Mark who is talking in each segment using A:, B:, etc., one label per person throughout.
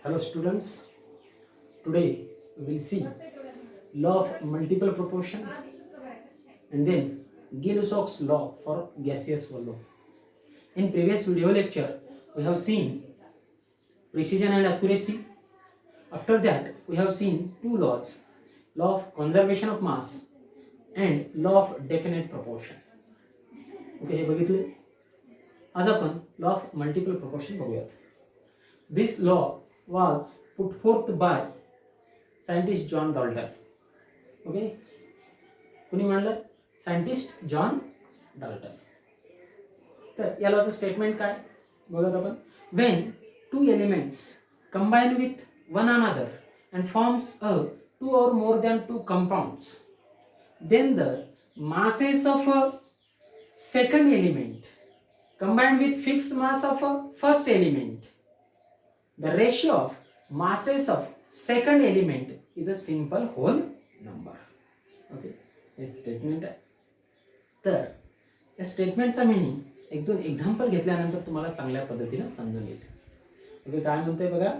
A: Hello students, today we will see law of multiple proportion and then Gay-Lussac's law for gaseous volume. In previous video lecture we have seen precision and accuracy. After that we have seen two laws, law of conservation of mass and law of definite proportion. Okay हे बघितले. आज आपण law of multiple proportion बघूयात. This law was put forth by scientist John Dalton. Okay, कुणी म्हणलं? Scientist John Dalton. तर या लॉचं statement काय बघत आपण. Wien two elements combine with one another and forms a two or more than two compounds, then the masses of a second element combined with fixed mass of a first element, the ratio of masses of second element is a simple whole number. Okay, हे statement आहे. तर या स्टेटमेंटचा meaning एक दोन example घेतल्यानंतर तुम्हाला चांगल्या पद्धतीने समजून येईल. ओके, काय म्हणतोय बघा,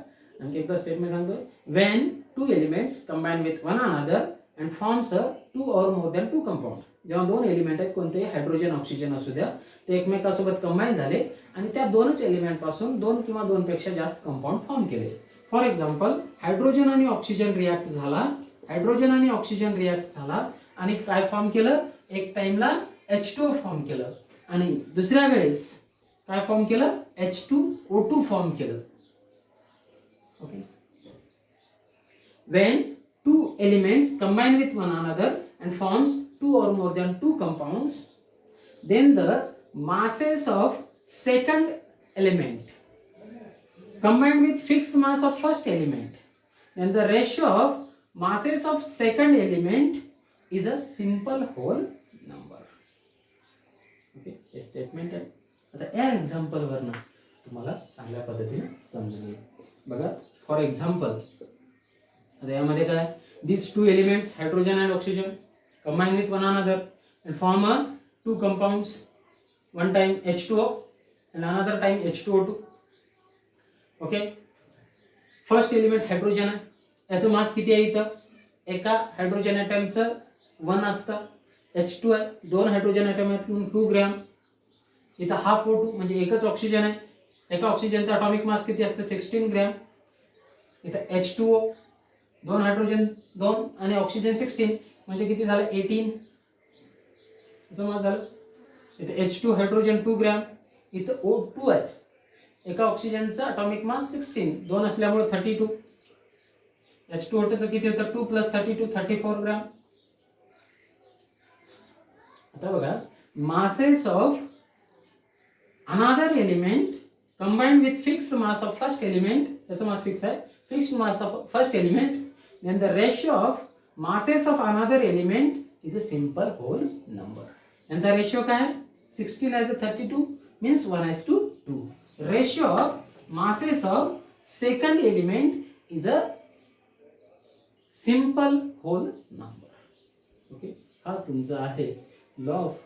A: आणखी एकदा स्टेटमेंट सांगतोय. When two elements combine with one another and forms a two or more than to compound. जेव्हा दोन एलिमेंट आहेत, कोणतेही हायड्रोजन ऑक्सिजन असू द्या, ते एकमेकासोबत कंबाईन झाले आणि त्या दोनच एलिमेंट पासून दोन किंवा दोनपेक्षा जास्त कंपाऊंड फॉर्म केले. फॉर एक्झाम्पल, हायड्रोजन आणि ऑक्सिजन रिॲक्ट झाला, हायड्रोजन आणि ऑक्सिजन रिॲक्ट झाला आणि काय फॉर्म केलं? एक टाइमला H2O फॉर्म केलं आणि दुसऱ्या वेळेस काय फॉर्म केलं? H2O2 फॉर्म केलं. Okay, when two elements combine with one another and forms two or more than two compounds, then the masses of second element combined with fixed mass of first element, then the ratio of masses of second element is a simple whole number. Okay, हे statement आहे. आता या example वरनं तुम्हाला चांगल्या पद्धतीने समजून येईल. बघा, फॉर एक्झाम्पल, आता यामध्ये काय, these two elements hydrogen and oxygen combine with one another and form a two compounds, one time H2O and another time H2O2. Okay, first element hydrogen आहे, याचं मास किती आहे? इथं एका हायड्रोजन ॲटमचं 1 असतं. H2 आहे, दोन हायड्रोजन ॲटम आहेत म्हणून 2 ग्रॅम. इथं हाफ O2 म्हणजे एकच ऑक्सिजन आहे, एका ऑक्सिजनचा अटॉमिक मास किती असतं? 16 ग्रॅम. इथं H2O, दोन हायड्रोजन 2 आणि ऑक्सिजन 16 म्हणजे किती झालं? 18 मास झालं. इथे H2 हायड्रोजन 2 ग्रॅम, इथं O2 आहे, एका ऑक्सिजनचा अटॉमिक मास 16, दोन असल्यामुळे 32. H2O2चं किती होतं? 2 + 32 34 ग्रॅम. आता बघा, masses of another element combined with fixed mass of first element, त्याचा मास फिक्स आहे, fixed mass of first element, then the ratio of masses of another element is a simple whole number. यांचा ratio काय आहे? 16 as a 32 means 1:2. Ratio of masses of second element is a simple whole number. Okay, हा तुमचा आहे law of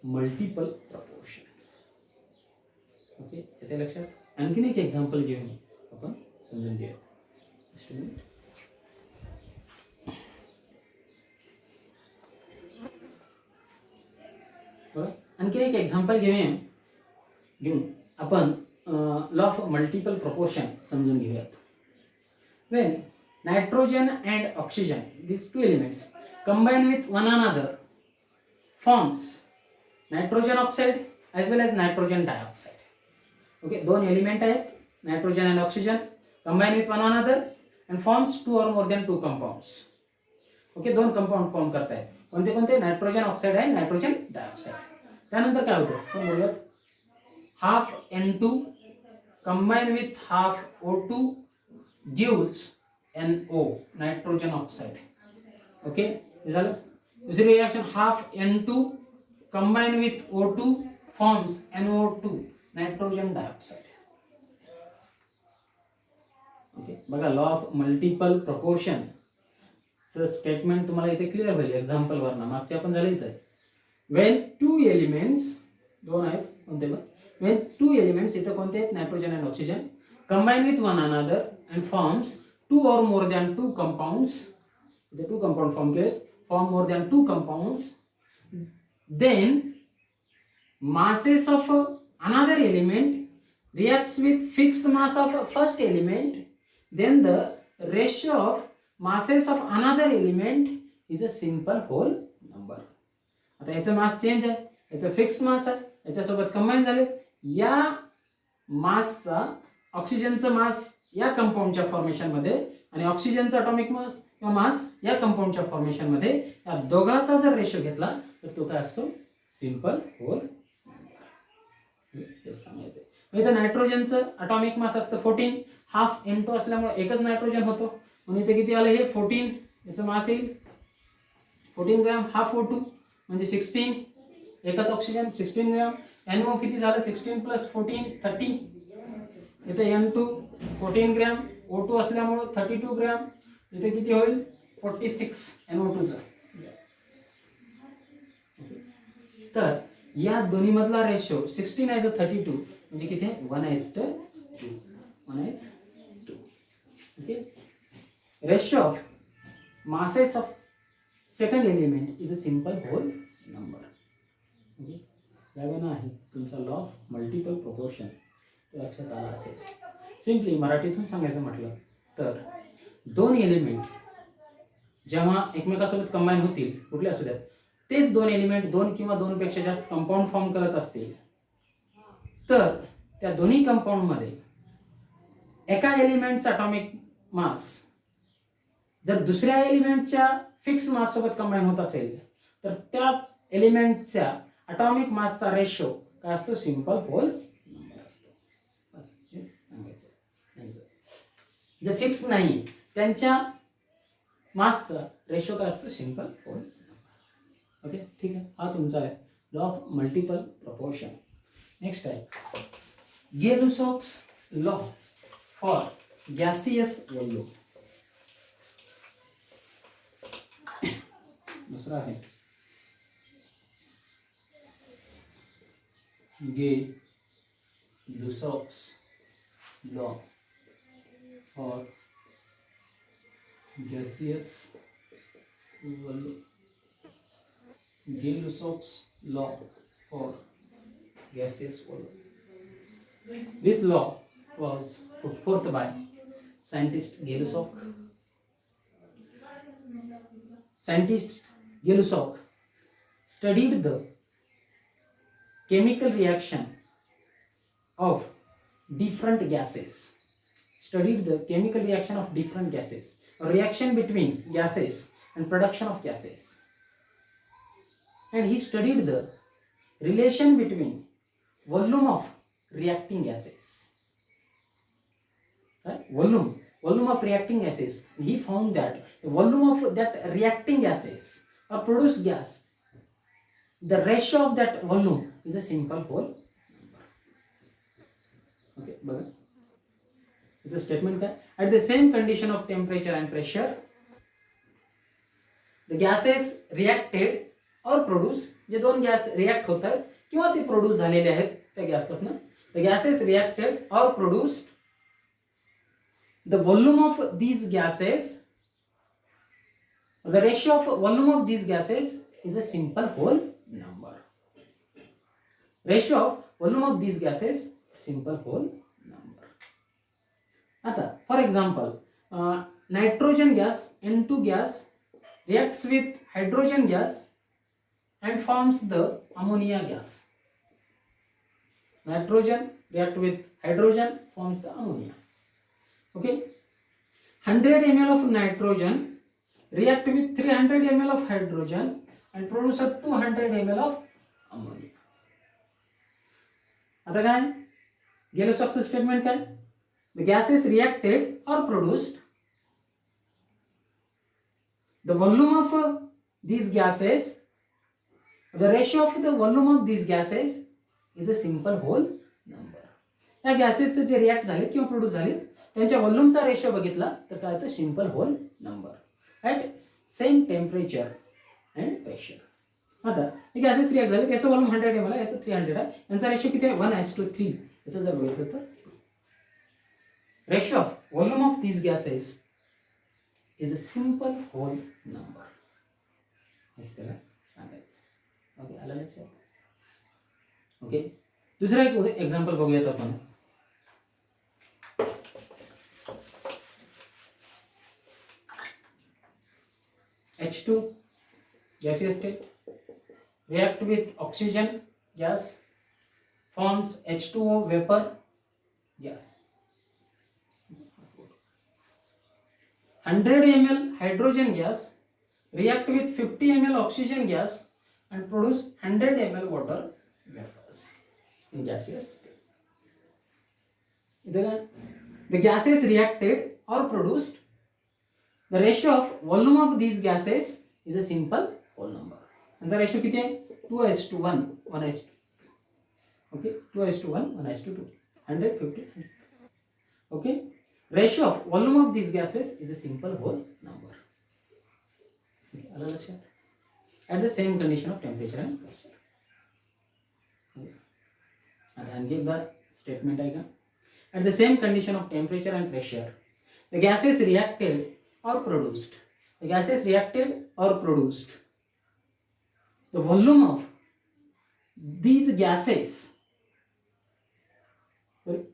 A: multiple proportion. Okay, येते लक्षात. आणखीन एक एक्झाम्पल घेऊन आपण समजून घेऊया. आणखीन एक एक्झाम्पल घेऊन आपण लॉ ऑफ मल्टिपल प्रपोर्शन समजून घेऊयात. Wien nitrogen and oxygen, these two elements combine with one another, forms nitrogen oxide as well as nitrogen dioxide. Okay, दोन एलिमेंट आहेत, nitrogen and oxygen, combine with one another and forms two or more than two compounds. Okay, दोन compound form करतायत. कोणते कोणते? Nitrogen oxide आहे, nitrogen dioxide. त्यानंतर काय होतं आपण बोलूयात. Half N2 combine with half O2 gives NO, nitrogen oxide. Okay, हे झालं. दुसरी reaction, half N2 combine with O2 forms NO2, nitrogen dioxide. Okay, बघा, लॉ ऑफ मल्टिपल प्रपोर्शन चं स्टेटमेंट तुम्हाला इथे क्लिअर होईल एक्झाम्पल वरना. मागचे आपण झाले इथे. वेन टू एलिमेंट्स, दोन आहेत कोणते? वेन टू एलिमेंट्स, इथं कोणते आहेत? Nitrogen and oxygen, combine with one another and forms two or more than two compounds, the two compound form more than two compounds, then masses of another element reacts with fixed mass of first element, then the ratio of masses of another element is a simple whole number. आता याचं mass change आहे, याचं fixed mass आहे, याच्यासोबत combine झाले, या मासचा ऑक्सिजनचं मास या कंपाऊंडच्या फॉर्मेशन मध्ये आणि ऑक्सिजनचा अटॉमिक मास किंवा मास या कंपाऊंडच्या फॉर्मेशन मध्ये या दोघांचा जर रेशो घेतला तर तो काय असतो, सिंपल होल सांगायचं. इथं नायट्रोजनचं अटॉमिक मास असतं 14, हाफ N2 असल्यामुळे एकच नायट्रोजन होतो, म्हणून इथे किती आलं, हे 14, याचं मास येईल 14 ग्रॅम, हाफ O2 म्हणजे 16, एकच ऑक्सिजन 16 ग्रॅम, NO किती झालं 16 प्लस 14 30, इथे N2 14 ग्रॅम, O2 असल्यामुळे 32 ग्रॅम, इथे किती होईल 46 NO2चं. तर या दोन्ही मधला रेशो 16:32 म्हणजे किती आहे 1:2. 1:2. Okay. Ratio of masses of second element is a simple whole number. Okay. यावेळेला आहे तुमचा लॉ ऑफ मल्टिपल प्रोपोर्शन लक्षात आला असेल. सिम्पली मराठीतून सांगायचं म्हटलं तर दोन एलिमेंट जेव्हा एकमेकांसोबत कंबाईन होतील, कुठले असू द्यात, तेच दोन एलिमेंट दोन किंवा दोन पेक्षा जास्त कंपाऊंड फॉर्म करत असतील तर त्या दोन्ही कंपाऊंड मध्ये एका एलिमेंटचा अटॉमिक मास जर दुसऱ्या एलिमेंटच्या फिक्स मास सोबत कंबाईन होत असेल तर त्या एलिमेंटच्या अटॉमिक मासचा रेशो काय असतो, सिंपल होल नंबर असतो. जर फिक्स नाही त्यांच्या मासचा रेशो काय असतो, सिंपल होल. ओके, ठीक आहे. हा तुमचा आहे law of multiple proportion. Next आहे Gay Lussac's law for gaseous volume. दूसरा है Gay Lussac's law for gaseous volume. Gay-Lussac's law for gaseous volume. This law was put forth by scientist Gay-Lussac. Scientist Gay-Lussac studied the chemical reaction of different gases. Studied the chemical reaction of different gases. A reaction between gases and production of gases. And he studied the relation between volume of reacting gases. Right? Volume of reacting gases. He found that the volume of that reacting gases or produced gas, the ratio of that volume is a simple whole number. Okay, बघा. It's a statement that at the same condition of temperature and pressure, the gases reacted और produce, जे दोन gas react होत आहेत किंवा ते produce झालेले आहेत त्या गॅसपासून, the gases reacted or produced, the volume of these gases, the ratio of volume of these gases is a simple whole number. Ratio of volume of these gases simple whole number. आता for example nitrogen gas N2 gas reacts with hydrogen gas and forms the ammonia gas. Nitrogen react with hydrogen, forms the ammonia. Okay, 100 ml of nitrogen react with 300 ml of hydrogen and produce a 200 ml of ammonia. आता काय गेलोसॉक्स statement काय, the gases reacted or produced, the volume of these gases, the ratio of the volume of these gases is a simple whole number. या गॅसेसचे जे react झाले किंवा produce झाले त्यांच्या व्हॉल्यूमचा ratio बघितला तर काय होतं, simple whole number at same temperature and pressure. आता हे गॅसेस रिॲक्ट झाले, याचं व्हॉल्यूम 100 ml आहे, याचं 300 आहे, यांचा रेशो किती आहे 1:3. याचं जर बघितलं तर Ratio of volume of these gases is a simple whole number. हेच त्याला सांगायचं. ओके, आलं लक्षात? ओके, दुसरा एक एक्झाम्पल बघूयात आपण. H2 gaseous state react with oxygen gas forms H2O vapor gas. 100 ml hydrogen gas react with 50 ml oxygen gas and produce 100 ml water vapors in gaseous state. The gases reacted or produced, the ratio of volume of these gases is a simple whole number. And the ratio किती आहे? 2:1, 1:2. Okay, 2:1, 1:2. 150. Okay, ratio of volume of these gases is a simple whole number. Okay, आलं लक्षात? At the same condition of temperature and pressure. Okay. आता आणखी एकदा statement आहे का? At the same condition of temperature and pressure, the gases reacted or produced. The gases reacted or produced. The volume of these gases,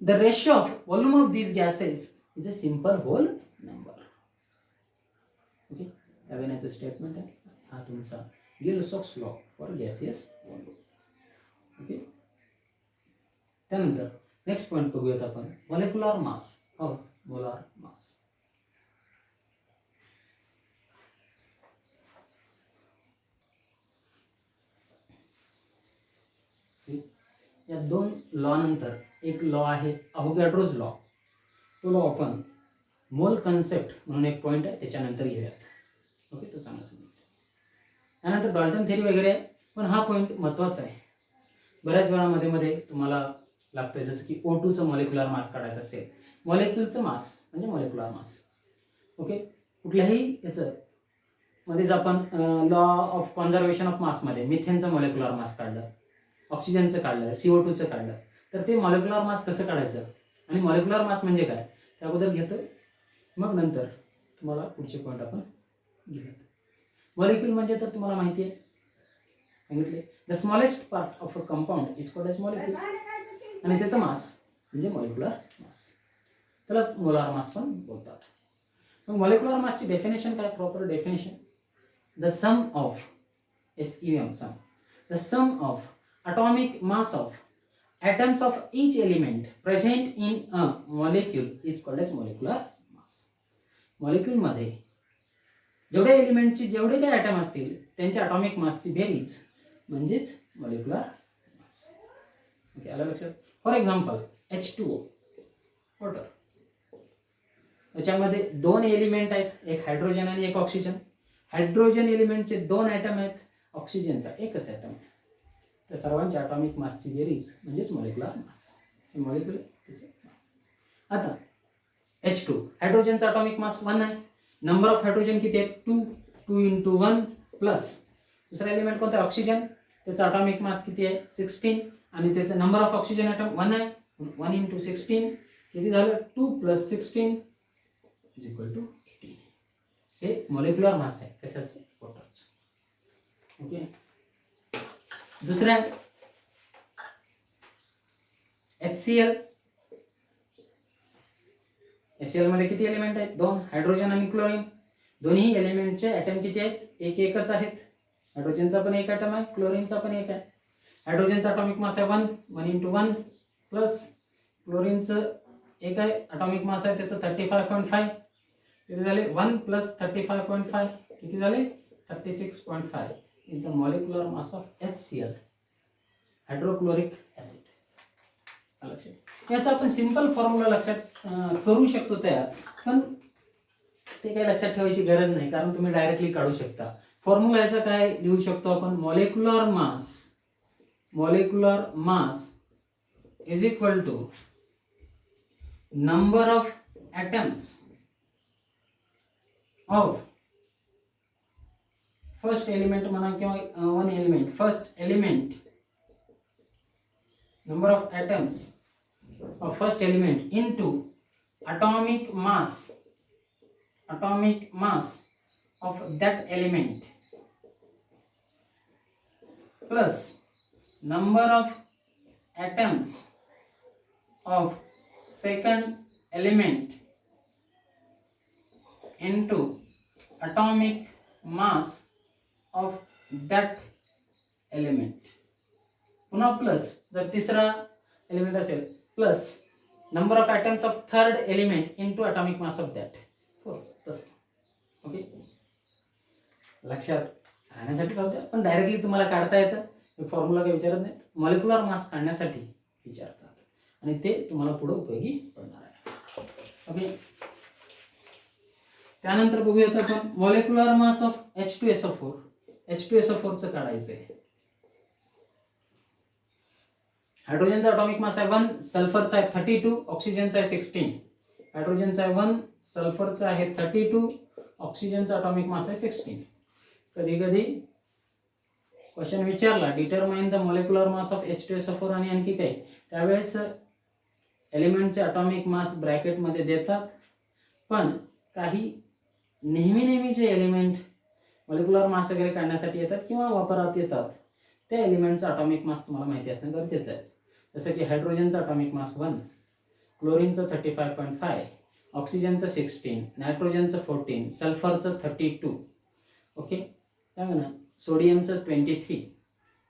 A: the ratio of volume of these gases is a simple whole number. Okay, त्यावेळेस statement आहे हा तुमचा gill-socks law for gaseous volume. Okay, त्यानंतर next point बघूयात आपण, molecular मास और molar mass. या दोन लॉ नंतर एक लॉ आहे अवोगॅड्रोज लॉ. तो लॉ आपण मोल कन्सेप्ट म्हणून एक पॉईंट आहे त्याच्यानंतर घेऊयात. ओके, तो चांगला समजतो. त्यानंतर डॉल्टन थेरी वगैरे आहे, पण हा पॉईंट महत्त्वाचा आहे. बऱ्याच वेळा मध्ये तुम्हाला लागतंय, जसं की O2चं मॉलिक्युलर मास काढायचं असेल. मॉलिक्युलचं मास म्हणजे मॉलिक्युलर मास. ओके, कुठल्याही याचं मध्येच आपण लॉ ऑफ कॉन्झर्वेशन ऑफ मासमध्ये मिथेनचं मॉलिक्युलर मास काढलं, ऑक्सिजनचं काढलं, CO2चं काढलं, तर ते मॉलिक्युलर मास कसं काढायचं आणि मॉलिक्युलर मास म्हणजे काय त्या अगोदर घेतो, मग नंतर तुम्हाला पुढचे पॉईंट आपण घेऊयात. मॉलिक्यूल म्हणजे तर तुम्हाला माहिती आहे, सांगितले the smallest part of a compound is called as molecule, आणि त्याचं मास म्हणजे मॉलिक्युलर मास, त्यालाच मोलार मास पण बोलतात. मग मॉलिक्युलर मासची डेफिनेशन काय, proper definition, the sum of SEM sum, the sum of atomic mass of atoms of each element present in a molecule is called as molecular mass. Molecule मध्ये जेवढे एलिमेंटची जेवढे काही item असतील त्यांच्या ॲटॉमिक मासची बेरीज म्हणजेच मॉलिक्युलर मास. ओके, आलं लक्षात? फॉर एक्झाम्पल H2O वॉटर, याच्यामध्ये दोन एलिमेंट आहेत, एक हायड्रोजन आणि एक ऑक्सिजन. हायड्रोजन एलिमेंटचे दोन ॲटम आहेत, ऑक्सिजनचा एकच ॲटम आहे. त्या सर्वांच्या ॲटॉमिक मासची बेरीज म्हणजेच मॉलिक्युलर मास. मॉलिक्युल त्याचे मास. आता H2 हायड्रोजनचा ॲटॉमिक मास 1 आहे. नंबर ऑफ हायड्रोजन किती आहेत, 2 × 1 प्लस दुसरा एलिमेंट कोणता, ऑक्सिजन, त्याचा ॲटॉमिक मास किती आहे 16, आणि त्याचं नंबर ऑफ ऑक्सिजन ॲटम 1 आहे. 1 × 16 किती झालं, 2 + 16 = 18. हे मॉलिक्युलर मास आहे कशाचं, वॉटरचं. ओके, दुसरा HCl. HCl मध्ये किती एलिमेंट आहेत, 2, हायड्रोजन आणि क्लोरीन. दोन्ही एलिमेंटचे ॲटम किती आहेत, एकच आहेत. हायड्रोजनचा पण एक ॲटम आहे, क्लोरीनचा पण एक आहे. हायड्रोजनचा ॲटॉमिक मास आहे 1 × 1 प्लस क्लोरीनचं एक आहे, ॲटॉमिक मास आहे त्याचं 35.5. किती झाले, 1 + 35.5 किती झाले, 36.5 is the molecular mass of HCl, hydrochloric acid. याचा आपण सिंपल फॉर्म्युला लक्षात करू शकतो तयार, पण ते काही लक्षात ठेवायची गरज नाही कारण तुम्ही डायरेक्टली काढू शकता. फॉर्म्युला याचा काय लिहू शकतो आपण, molecular mass is equal to number of atoms of first element म्हणा किंवा one element, first element, number of atoms of first element into atomic mass of that element plus number of atoms of second element into atomic mass of that element. पुन्हा plus जर तिसरा element असेल plus number of atoms of third element into atomic mass of that. तसं okay. लक्षात राहण्यासाठी पाहू द्या, पण डायरेक्टली तुम्हाला काढता येतं. फॉर्म्युला काही विचारत नाही, मॉलिक्युलर मास काढण्यासाठी विचारतात आणि ते तुम्हाला पुढे उपयोगी पडणार आहे. ओके. त्यानंतर बघूयात आपण molecular mass of H2SO4. H2SO4 चं काढायचं आहे. हायड्रोजनचा अटॉमिक मास आहे 1, सल्फरचा आहे 32, ऑक्सिजनचा आहे 16. हायड्रोजनचा आहे 1, सल्फरचा आहे 32, ऑक्सिजनचा अटॉमिक मास आहे 16. कधी कधी क्वेश्चन विचारला determine the molecular mass of H2SO4 आणि आणखी काही, त्यावेळेस एलिमेंटचे अटॉमिक मास ब्रॅकेटमध्ये देतात. पण काही नेहमीचे एलिमेंट मॉलिक्युलर मास वगैरे काढण्यासाठी येतात किंवा वापरात येतात, त्या एलिमेंटचा अटॉमिक मास तुम्हाला माहिती असणं गरजेचं आहे. जसं की हायड्रोजनचा अटॉमिक मास 1, क्लोरीनचं 35.5, ऑक्सिजनचं 16, नायट्रोजनचं 14, सल्फरचं 32. ओके. त्यामुळे सोडियमचं 23.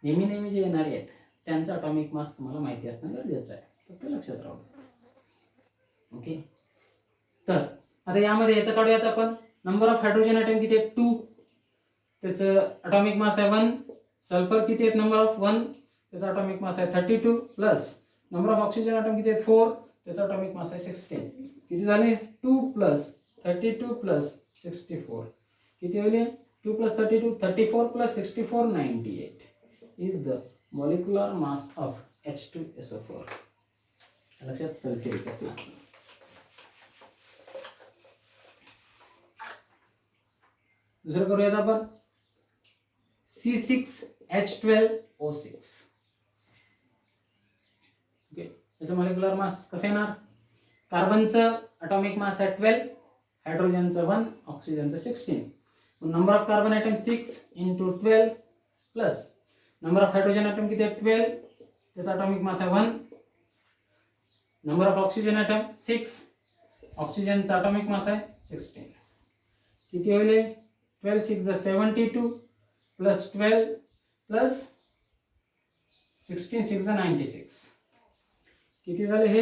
A: नेहमी जे येणारे आहेत त्यांचा अटॉमिक मास तुम्हाला माहिती असणं गरजेचं आहे, फक्त लक्षात राहू. ओके. तर आता यामध्ये याचं काढूयात आपण. नंबर ऑफ हायड्रोजन ॲटम किती आहेत 2, त्याचं अटॉमिक मास आहे 1. सल्फर किती आहेत नंबर ऑफ 1, त्याचा अटॉमिक मास आहे 32, plus number of oxygen atom किती आहेत 4, त्याचा अटॉमिक मास आहे 16. किती झाले 2 प्लस 32 प्लस 64 किती होईल 2 plus 32 34 plus 64 98 is the molecular mass of H2SO4. लक्षात सल्फ्युरिक ऍसिड. दुसरं करूयात आपण C6H12O6. ओके. याचं मॉलिक्युलर मास कसं येणार? कार्बनचं अटॉमिक मास आहे 12, हायड्रोजनचं 1, ऑक्सिजनचं 16. Number of carbon atom 6 into 12 plus number of hydrogen atom किती आहे 12, त्याचा अटॉमिक मास आहे 1. नंबर ऑफ ऑक्सिजन ॲटम 6, ऑक्सिजनचा अटॉमिक मास आहे 16. किती होईल 12 6 72 प्लस 12 प्लस 16 6 96 किती झाले हे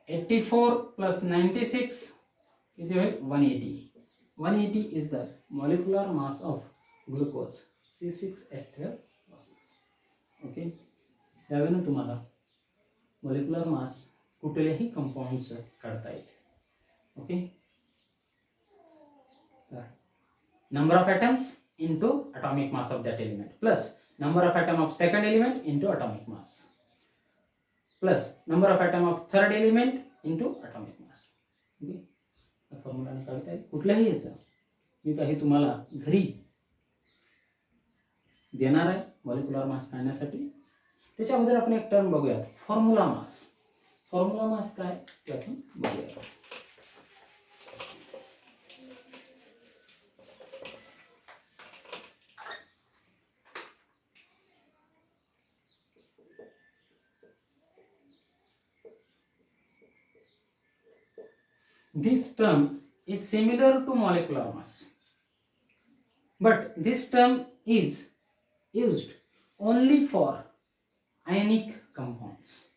A: 84 प्लस 96 किती होईल 180. 180 is the molecular mass of glucose C6H12O6. Okay. यावेळी तुम्हाला मॉलिक्युलर मास कुठल्याही कंपाऊंडचं काढता येईल. Okay. Number of atoms into atomic mass of that element plus number of atom of second element into atomic mass plus number of atom of third element into atomic mass. Okay. Formula काढता येईल कुठल्याही याचा. मी काही तुम्हाला घरी देणार आहे molecular mass काढण्यासाठी. त्याच्या अगोदर आपण एक टर्म बघूयात फॉर्म्युला मास. फॉर्म्युला मास काय ते आपण बघूया. This term is similar to molecular mass, but this term is used only for ionic compounds.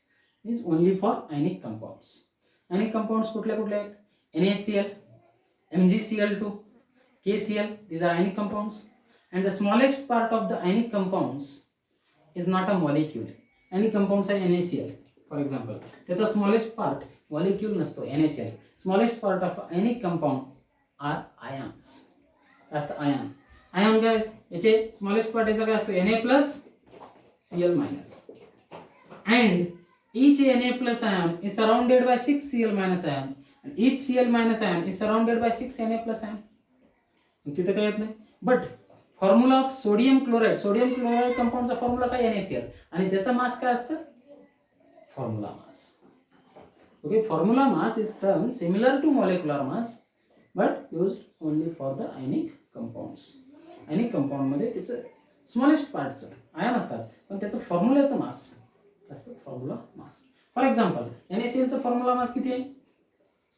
A: Is only for ionic compounds. Ionic compounds कुठले कुठले आहेत? NaCl, MgCl2, KCl. These are ionic compounds, and the smallest part of the ionic compounds is not a molecule. Ionic compounds are NaCl, for example. त्याचा smallest part molecule नसतो NaCl. Smallest part of ionic compound are ions. That's the ion. Ion काय याचे smallest part याचा काय असतो Na plus Cl minus. And each Na plus ion is surrounded by 6 Cl minus ion, and each Cl minus ion is surrounded by 6 Na plus ion. तिथे काय येत नाही. But formula of sodium chloride कंपाऊंडचा formula काय NaCl आणि त्याचा mass काय असतं formula mass. Okay, formula mass is term similar to molecular mass but used only for the ionic compounds. Ionic compound मध्ये त्याचं स्मॉलेस्ट पार्टचं आयन असतात पण त्याचं फॉर्म्युलाचं मास असतं, फॉर्म्युला मास. फॉर एक्झाम्पल NaClचं फॉर्म्युला मास किती आहे?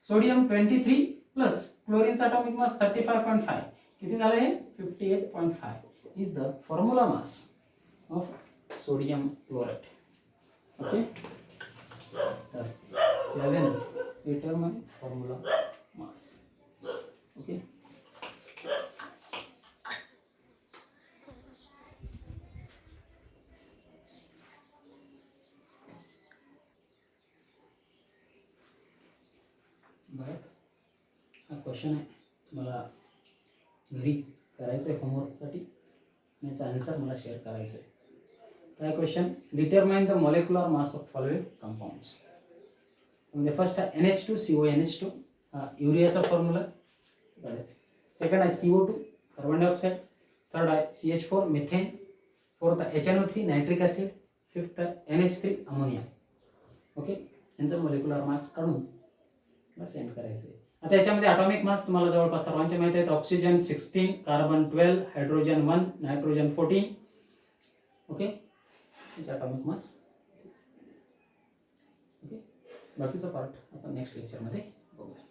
A: सोडियम 23 प्लस क्लोरीनचा अटॉमिक मास 35.5, किती झालं हे? 58.5 is the formula mass of sodium chloride. Okay, तर determine formula mass. Okay, बघा हा क्वेश्चन आहे, तुम्हाला घरी करायचं आहे होमवर्कसाठी, याचा आन्सर मला शेअर करायचं आहे. काय question? Determine the molecular mass of following compounds. म्हणजे फर्स्ट आहे NH2CONH2, हा युरियाचा फॉर्म्युला काढायचा. सेकंड आहे CO2 कार्बन डायऑक्साईड. थर्ड आहे CH4 मिथेन. फोर्थ आहे HNO3 नायट्रिक ॲसिड. फिफ्थ आहे NH3 अमोनिया. ओके, यांचं मॉलिक्युलर मास काढून सेंड करायचं आहे. आता याच्यामध्ये ॲटॉमिक मास तुम्हाला जवळपास सर्वांचे माहिती आहेत. Oxygen 16, carbon 12, hydrogen 1, nitrogen 14. Okay, याचे ॲटॉमिक मास. ओके, बाकीचा पार्ट आपण नेक्स्ट लेक्चरमध्ये बघूया.